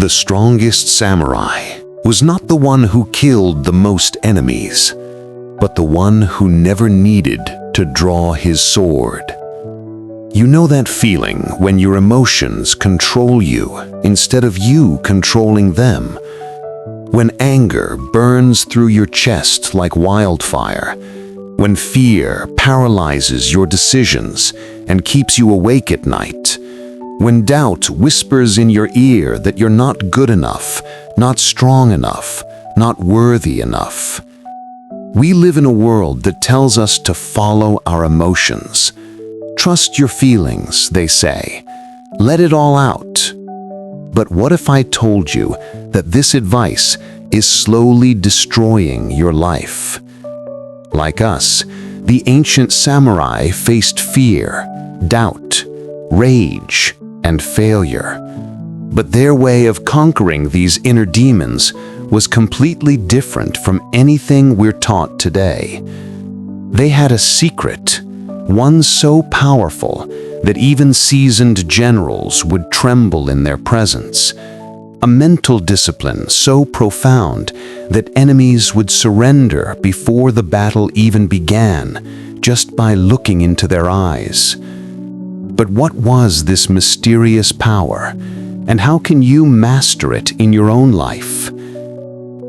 The strongest samurai was not the one who killed the most enemies, but the one who never needed to draw his sword. You know that feeling when your emotions control you instead of you controlling them? When anger burns through your chest like wildfire, when fear paralyzes your decisions and keeps you awake at night, when doubt whispers in your ear that you're not good enough, not strong enough, not worthy enough. We live in a world that tells us to follow our emotions. Trust your feelings, they say. Let it all out. But what if I told you that this advice is slowly destroying your life? Like us, the ancient samurai faced fear, doubt, rage, and failure. But their way of conquering these inner demons was completely different from anything we're taught today. They had a secret, one so powerful that even seasoned generals would tremble in their presence. A mental discipline so profound that enemies would surrender before the battle even began, just by looking into their eyes. But what was this mysterious power, and how can you master it in your own life?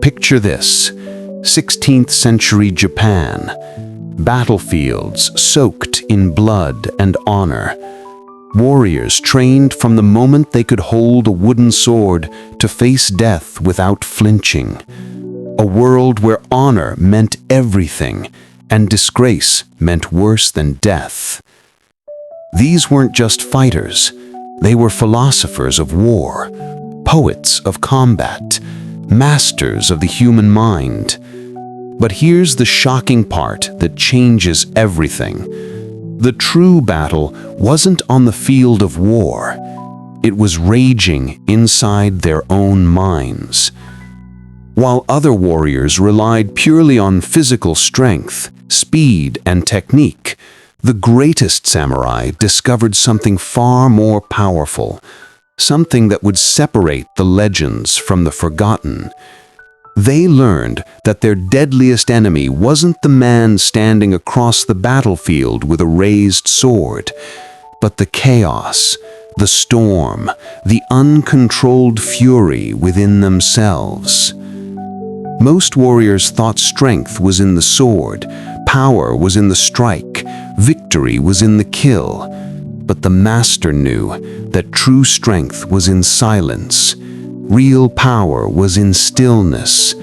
Picture this: 16th century Japan, battlefields soaked in blood and honor. Warriors trained from the moment they could hold a wooden sword to face death without flinching. A world where honor meant everything and disgrace meant worse than death. These weren't just fighters, they were philosophers of war, poets of combat, masters of the human mind. But here's the shocking part that changes everything. The true battle wasn't on the field of war. It was raging inside their own minds. While other warriors relied purely on physical strength, speed, and technique, the greatest samurai discovered something far more powerful, something that would separate the legends from the forgotten. They learned that their deadliest enemy wasn't the man standing across the battlefield with a raised sword, but the chaos, the storm, the uncontrolled fury within themselves. Most warriors thought strength was in the sword, power was in the strike, victory was in the kill. But the master knew that true strength was in silence, real power was in stillness,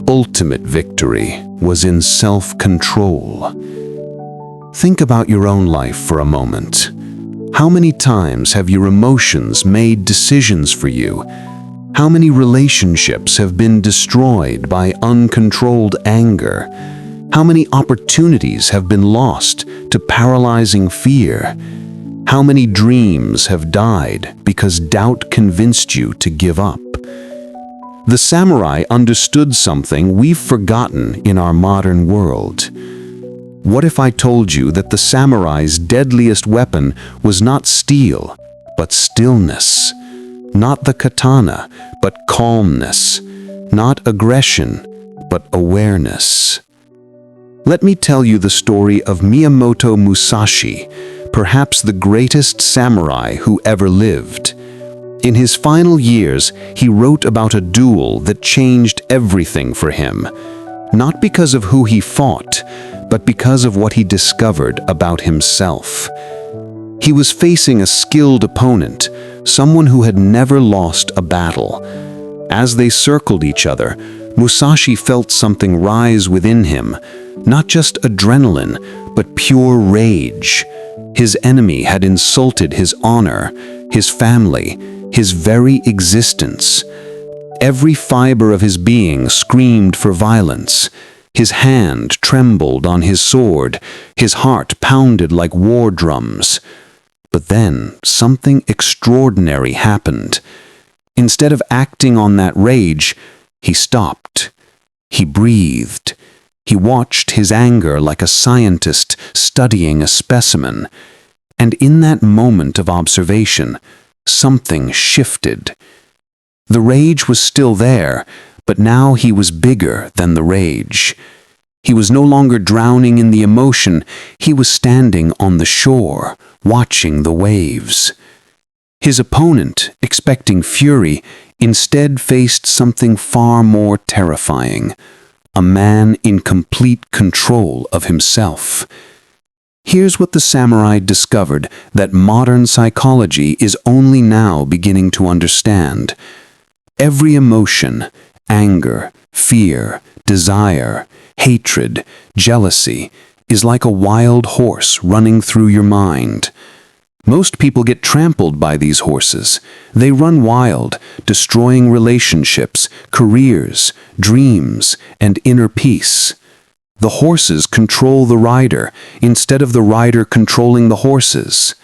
ultimate victory was in self-control. Think about your own life for a moment. How many times have your emotions made decisions for you? How many relationships have been destroyed by uncontrolled anger? How many opportunities have been lost to paralyzing fear? How many dreams have died because doubt convinced you to give up? The samurai understood something we've forgotten in our modern world. What if I told you that the samurai's deadliest weapon was not steel, but stillness? Not the katana, but calmness. Not aggression, but awareness. Let me tell you the story of Miyamoto Musashi, perhaps the greatest samurai who ever lived. In his final years, he wrote about a duel that changed everything for him, not because of who he fought, but because of what he discovered about himself. He was facing a skilled opponent, someone who had never lost a battle. As they circled each other, Musashi felt something rise within him, not just adrenaline, but pure rage. His enemy had insulted his honor, his family, his very existence. Every fiber of his being screamed for violence. His hand trembled on his sword, his heart pounded like war drums. But then something extraordinary happened. Instead of acting on that rage, he stopped. He breathed. He watched his anger like a scientist studying a specimen. And in that moment of observation, something shifted. The rage was still there, but now he was bigger than the rage. He was no longer drowning in the emotion, he was standing on the shore, watching the waves. His opponent, expecting fury, instead faced something far more terrifying, a man in complete control of himself. Here's what the samurai discovered that modern psychology is only now beginning to understand. Every emotion, anger, fear, desire, hatred, jealousy, is like a wild horse running through your mind. Most people get trampled by these horses. They run wild, destroying relationships, careers, dreams, and inner peace. The horses control the rider, instead of the rider controlling the horses.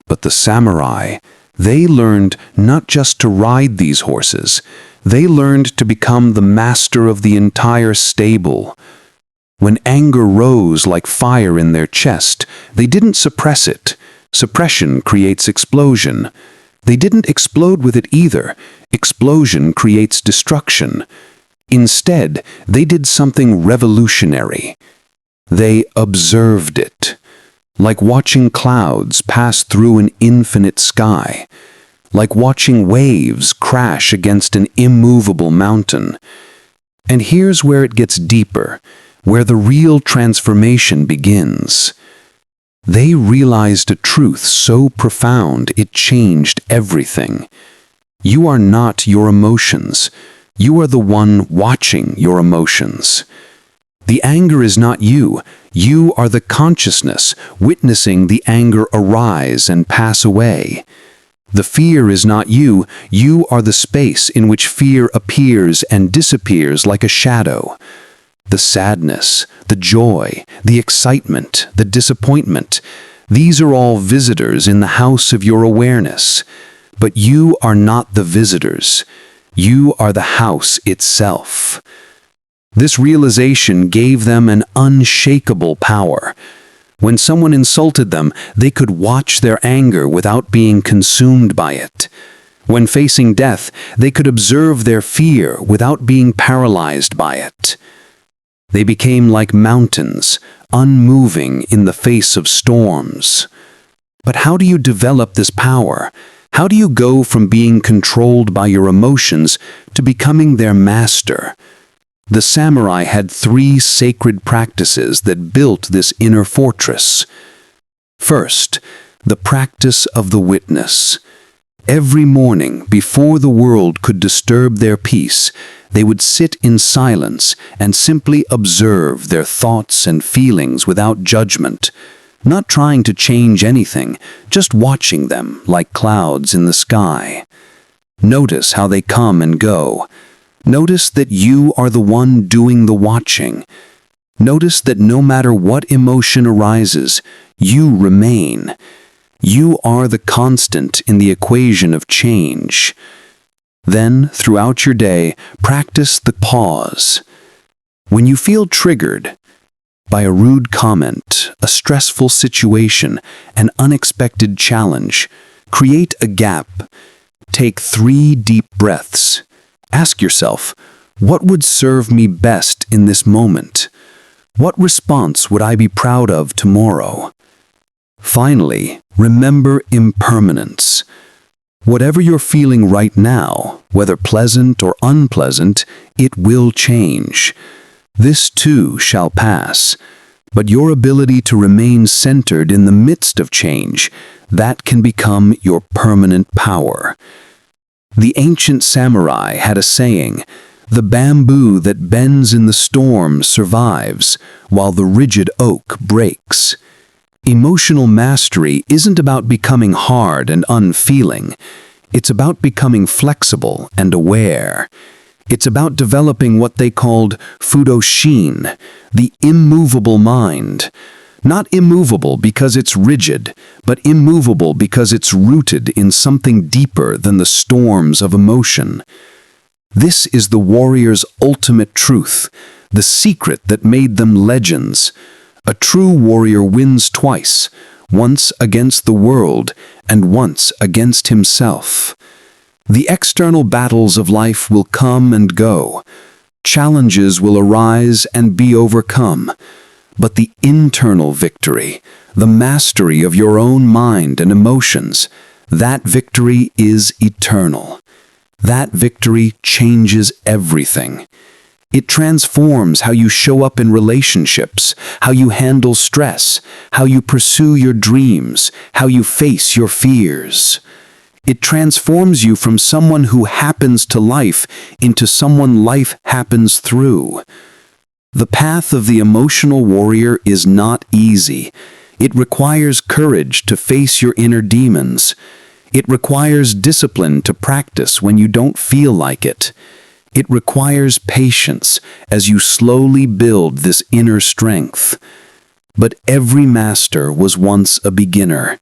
But the samurai, they learned not just to ride these horses, they learned to become the master of the entire stable. When anger rose like fire in their chest, they didn't suppress it. Suppression creates explosion. They didn't explode with it either. Explosion creates destruction. Instead, they did something revolutionary. They observed it, like watching clouds pass through an infinite sky, like watching waves crash against an immovable mountain. And here's where it gets deeper, where the real transformation begins. They realized a truth so profound it changed everything. You are not your emotions. You are the one watching your emotions. The anger is not you. You are the consciousness witnessing the anger arise and pass away. The fear is not you. You are the space in which fear appears and disappears like a shadow. The sadness, the joy, the excitement, the disappointment, these are all visitors in the house of your awareness. But you are not the visitors. You are the house itself. This realization gave them an unshakable power. When someone insulted them, they could watch their anger without being consumed by it. When facing death, they could observe their fear without being paralyzed by it. They became like mountains, unmoving in the face of storms. But how do you develop this power? How do you go from being controlled by your emotions to becoming their master? The samurai had 3 sacred practices that built this inner fortress. First, the practice of the witness. Every morning, before the world could disturb their peace, they would sit in silence and simply observe their thoughts and feelings without judgment. Not trying to change anything, just watching them like clouds in the sky. Notice how they come and go. Notice that you are the one doing the watching. Notice that no matter what emotion arises, you remain. You are the constant in the equation of change. Then, throughout your day, practice the pause. When you feel triggered by a rude comment, a stressful situation, an unexpected challenge, create a gap. Take 3 deep breaths. Ask yourself, what would serve me best in this moment? What response would I be proud of tomorrow? Finally, remember impermanence. Whatever you're feeling right now, whether pleasant or unpleasant, it will change. This too shall pass. But your ability to remain centered in the midst of change, that can become your permanent power. The ancient samurai had a saying, "The bamboo that bends in the storm survives, while the rigid oak breaks." Emotional mastery isn't about becoming hard and unfeeling. It's about becoming flexible and aware. It's about developing what they called fudoshin, the immovable mind. Not immovable because it's rigid, but immovable because it's rooted in something deeper than the storms of emotion. This is the warrior's ultimate truth, the secret that made them legends. A true warrior wins twice, once against the world and once against himself. The external battles of life will come and go. Challenges will arise and be overcome. But the internal victory, the mastery of your own mind and emotions, that victory is eternal. That victory changes everything. It transforms how you show up in relationships, how you handle stress, how you pursue your dreams, how you face your fears. It transforms you from someone who happens to life into someone life happens through. The path of the emotional warrior is not easy. It requires courage to face your inner demons. It requires discipline to practice when you don't feel like it. It requires patience as you slowly build this inner strength. But every master was once a beginner.